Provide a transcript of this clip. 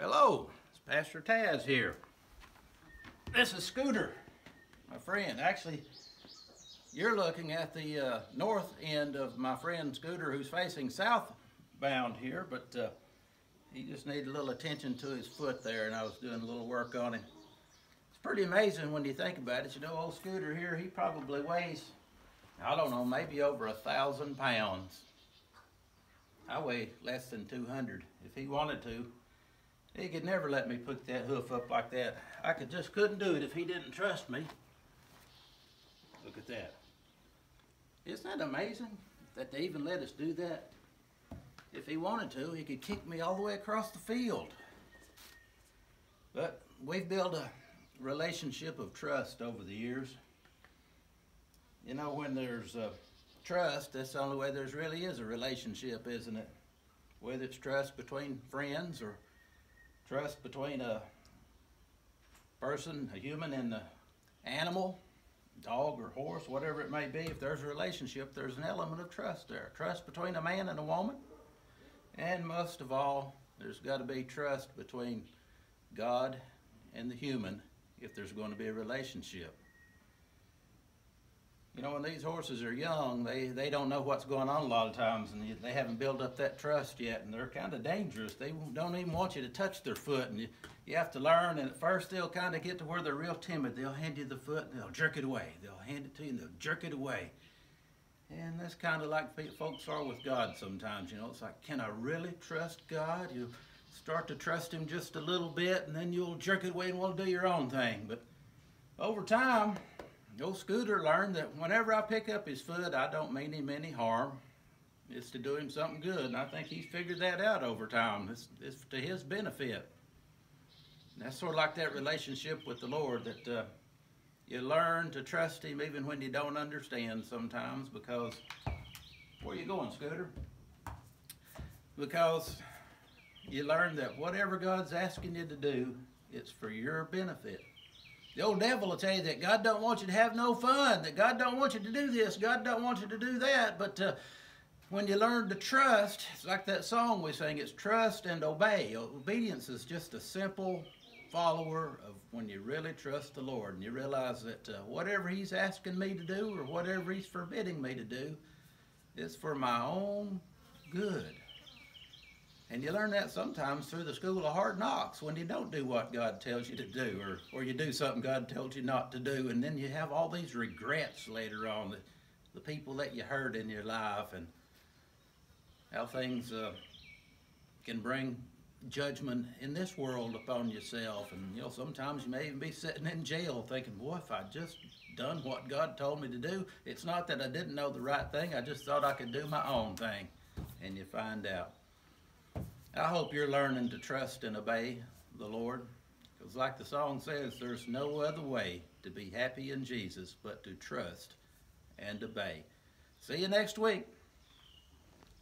Hello, it's Pastor Tazz here. This is Scooter, my friend. Actually, you're looking at the north end of my friend Scooter, who's facing southbound here, but he just needed a little attention to his foot there, and I was doing a little work on him. It's pretty amazing when you think about it. You know, old Scooter here, he probably weighs, I don't know, maybe over 1,000 pounds. I weigh less than 200. If he wanted to, he could never let me put that hoof up like that. I just couldn't do it if he didn't trust me. Look at that. Isn't that amazing that they even let us do that? If he wanted to, he could kick me all the way across the field. But we've built a relationship of trust over the years. You know, when there's trust, that's the only way there really is a relationship, isn't it? Whether it's trust between friends or trust between a person, a human, and an animal, dog or horse, whatever it may be. If there's a relationship, there's an element of trust there. Trust between a man and a woman. And most of all, there's got to be trust between God and the human if there's going to be a relationship. You know, when these horses are young, they don't know what's going on a lot of times, and they haven't built up that trust yet, and they're kind of dangerous. They don't even want you to touch their foot, and you have to learn, and at first they'll kind of get to where they're real timid. They'll hand you the foot, and they'll jerk it away. They'll hand it to you, and they'll jerk it away. And that's kind of like folks are with God sometimes, you know. It's like, can I really trust God? You start to trust Him just a little bit, and then you'll jerk it away and want to do your own thing. But over time, old Scooter learned that whenever I pick up his foot, I don't mean him any harm. It's to do him something good, and I think he's figured that out over time. It's to his benefit. And that's sort of like that relationship with the Lord, that you learn to trust Him even when you don't understand sometimes, because, where are you going, Scooter? Because you learn that whatever God's asking you to do, it's for your benefit. The old devil will tell you that God don't want you to have no fun, that God don't want you to do this, God don't want you to do that. But when you learn to trust, it's like that song we sing, it's trust and obey. Obedience is just a simple follower of when you really trust the Lord and you realize that whatever He's asking me to do or whatever He's forbidding me to do is for my own good. And you learn that sometimes through the school of hard knocks when you don't do what God tells you to do, or you do something God tells you not to do, and then you have all these regrets later on, the people that you hurt in your life, and how things can bring judgment in this world upon yourself. And you know, sometimes you may even be sitting in jail thinking, boy, if I'd just done what God told me to do. It's not that I didn't know the right thing, I just thought I could do my own thing. And you find out. I hope you're learning to trust and obey the Lord, because like the song says, there's no other way to be happy in Jesus but to trust and obey. See you next week.